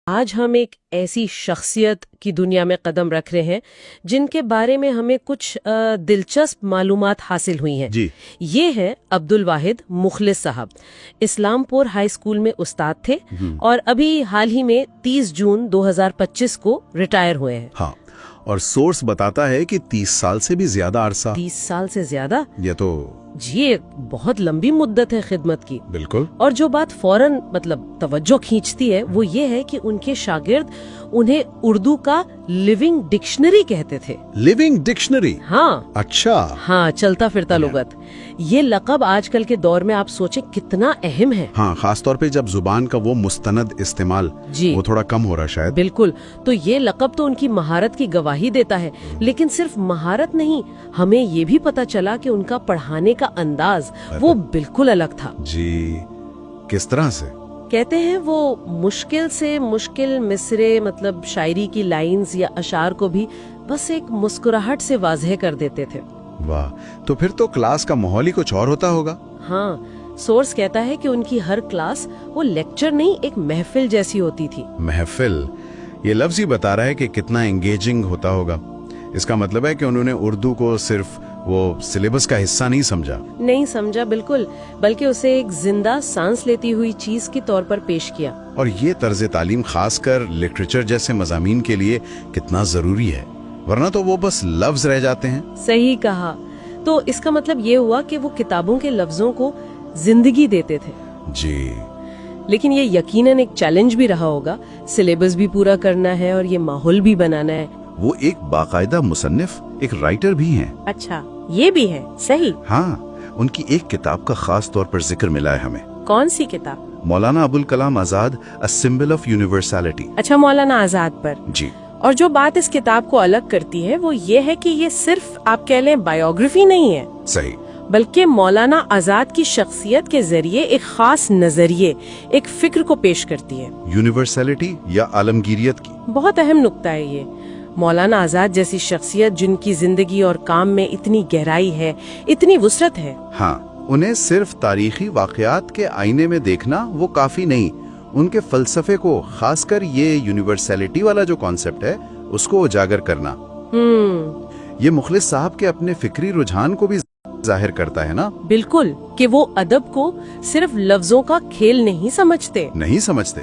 آج ہم ایک ایسی شخصیت کی دنیا میں قدم رکھ رہے ہیں جن کے بارے میں ہمیں کچھ دلچسپ معلومات حاصل ہوئی ہیں جی یہ ہے عبدالواحد مخلص صاحب. اسلام پور ہائی اسکول میں استاد تھے اور ابھی حال ہی میں 30 جون 2025 کو ریٹائر ہوئے ہیں. ہاں، اور سورس بتاتا ہے کہ 30 سال سے بھی زیادہ عرصہ. 30 سال سے زیادہ؟ یہ تو جی ایک بہت لمبی مدت ہے خدمت کی. بالکل. اور جو بات فوراً توجہ کھینچتی ہے وہ یہ ہے کہ ان کے شاگرد انہیں اردو کا لیونگ ڈکشنری کہتے تھے. Living dictionary? ہاں. اچھا. ہاں، چلتا پھرتا لغت. یہ لقب آج کل کے دور میں آپ سوچیں کتنا اہم ہے. ہاں، خاص طور پہ جب زبان کا وہ مستند استعمال جی وہ تھوڑا کم ہو رہا شاید. بالکل. تو یہ لقب تو ان کی مہارت کی گواہی دیتا ہے، لیکن صرف مہارت نہیں، ہمیں یہ بھی پتا چلا کہ ان کا پڑھانے کا انداز وہ بالکل الگ تھا. جی، کس طرح سے؟ کہتے ہیں وہ مشکل سے مشکل مصرے شاعری کی لائنز یا اشعار کو بھی بس ایک مسکراہٹ سے واضح کر دیتے تھے. واہ، تو پھر تو کلاس کا ماحول ہی کچھ اور ہوتا ہوگا. ہاں، سورس کہتا ہے کہ ان کی ہر کلاس وہ لیکچر نہیں ایک محفل جیسی ہوتی تھی. محفل، یہ لفظ ہی بتا رہا ہے کہ کتنا انگیجنگ ہوتا ہوگا. اس کا مطلب ہے کہ انہوں نے اردو کو صرف وہ سلیبس کا حصہ نہیں سمجھا بالکل، بلکہ اسے ایک زندہ سانس لیتی ہوئی چیز کے طور پر پیش کیا. اور یہ طرز تعلیم خاص کر لٹریچر جیسے مضامین کے لیے کتنا ضروری ہے، ورنہ تو وہ بس لفظ رہ جاتے ہیں. صحیح کہا. تو اس کا مطلب یہ ہوا کہ وہ کتابوں کے لفظوں کو زندگی دیتے تھے. جی، لیکن یہ یقیناً ایک چیلنج بھی رہا ہوگا. سلیبس بھی پورا کرنا ہے اور یہ ماحول بھی بنانا ہے. وہ ایک باقاعدہ مصنف، ایک رائٹر بھی ہیں. اچھا، یہ بھی ہے. صحیح. ہاں، ان کی ایک کتاب کا خاص طور پر ذکر ملا ہے ہمیں. کون سی کتاب؟ Maulana Abul Kalam Azad, A Symbol of Universality. اچھا، مولانا آزاد پر. جی. اور جو بات اس کتاب کو الگ کرتی ہے وہ یہ ہے کہ یہ صرف آپ کہہ لیں بایوگرافی نہیں ہے. صحیح. بلکہ مولانا آزاد کی شخصیت کے ذریعے ایک خاص نظریے، ایک فکر کو پیش کرتی ہے. یونیورسلٹی یا عالمگیریت کی. بہت اہم نقطہ ہے یہ. مولانا آزاد جیسی شخصیت جن کی زندگی اور کام میں اتنی گہرائی ہے، اتنی وسعت ہے. ہاں، انہیں صرف تاریخی واقعات کے آئینے میں دیکھنا وہ کافی نہیں. ان کے فلسفے کو، خاص کر یہ یونیورسلٹی والا جو کانسیپٹ ہے، اس کو اجاگر کرنا. یہ مخلص صاحب کے اپنے فکری رجحان کو بھی ظاہر کرتا ہے نا. بالکل، کہ وہ ادب کو صرف لفظوں کا کھیل نہیں سمجھتے.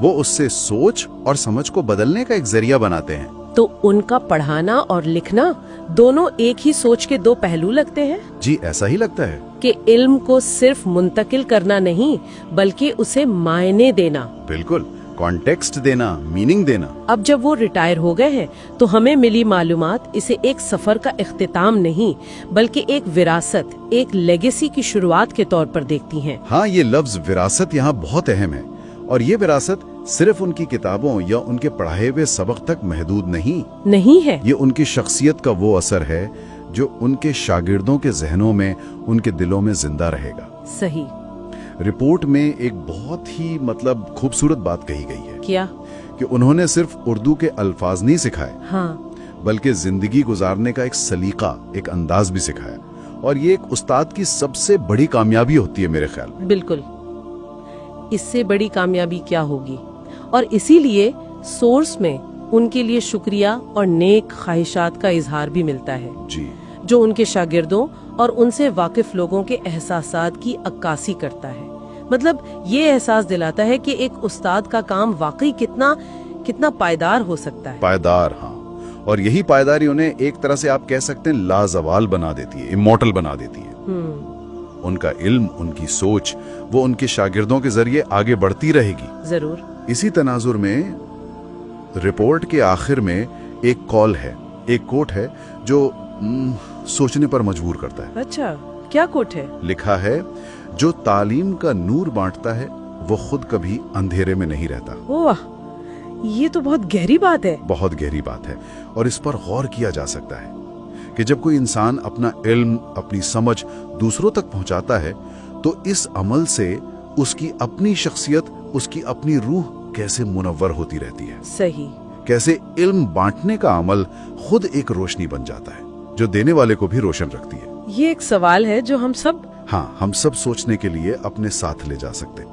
وہ اس سے سوچ اور سمجھ کو بدلنے کا ایک ذریعہ بناتے ہیں. تو ان کا پڑھانا اور لکھنا دونوں ایک ہی سوچ کے دو پہلو لگتے ہیں. جی، ایسا ہی لگتا ہے کہ علم کو صرف منتقل کرنا نہیں بلکہ اسے معنی دینا. بالکل، کانٹیکسٹ دینا، میننگ دینا. اب جب وہ ریٹائر ہو گئے ہیں تو ہمیں ملی معلومات اسے ایک سفر کا اختتام نہیں بلکہ ایک وراثت، ایک لیگیسی کی شروعات کے طور پر دیکھتی ہیں. ہاں، یہ لفظ وراثت یہاں بہت اہم ہے. اور یہ وراثت صرف ان کی کتابوں یا ان کے پڑھائے ہوئے سبق تک محدود نہیں ہے. یہ ان کی شخصیت کا وہ اثر ہے جو ان کے شاگردوں کے ذہنوں میں، ان کے دلوں میں زندہ رہے گا. صحیح. رپورٹ میں ایک بہت ہی خوبصورت بات کہی گئی ہے. کیا؟ کہ انہوں نے صرف اردو کے الفاظ نہیں سکھائے، ہاں، بلکہ زندگی گزارنے کا ایک سلیقہ، ایک انداز بھی سکھایا. اور یہ ایک استاد کی سب سے بڑی کامیابی ہوتی ہے میرے خیال میں. بالکل. اس سے بڑی کامیابی کیا ہوگی؟ اور اسی لیے سورس میں ان کے لیے شکریہ اور نیک خواہشات کا اظہار بھی ملتا ہے. جی. جو ان کے شاگردوں اور ان سے واقف لوگوں کے احساسات کی عکاسی کرتا ہے. یہ احساس دلاتا ہے کہ ایک استاد کا کام واقعی کتنا پائیدار ہو سکتا ہے. پائیدار، ہاں. اور یہی پائیداری انہیں ایک طرح سے آپ کہہ سکتے ہیں لازوال بنا دیتی ہے، امورٹل بنا دیتی ہے. ان کا علم، ان کی سوچ، وہ ان کے شاگردوں کے ذریعے آگے بڑھتی رہے گی. ضرور. اسی تناظر میں رپورٹ کے آخر میں ایک کال ہے، ایک کوٹ ہے جو سوچنے پر مجبور کرتا ہے. اچھا، کیا کوٹ ہے؟ لکھا ہے، جو تعلیم کا نور بانٹتا ہے وہ خود کبھی اندھیرے میں نہیں رہتا. واہ، یہ تو بہت گہری بات ہے. بہت گہری بات ہے، اور اس پر غور کیا جا سکتا ہے کہ جب کوئی انسان اپنا علم، اپنی سمجھ دوسروں تک پہنچاتا ہے تو اس عمل سے اس کی اپنی شخصیت، اس کی اپنی روح کیسے منور ہوتی رہتی ہے. صحیح. کیسے علم بانٹنے کا عمل خود ایک روشنی بن جاتا ہے جو دینے والے کو بھی روشن رکھتی ہے. یہ ایک سوال ہے جو ہم سب سوچنے کے لیے اپنے ساتھ لے جا سکتے ہیں.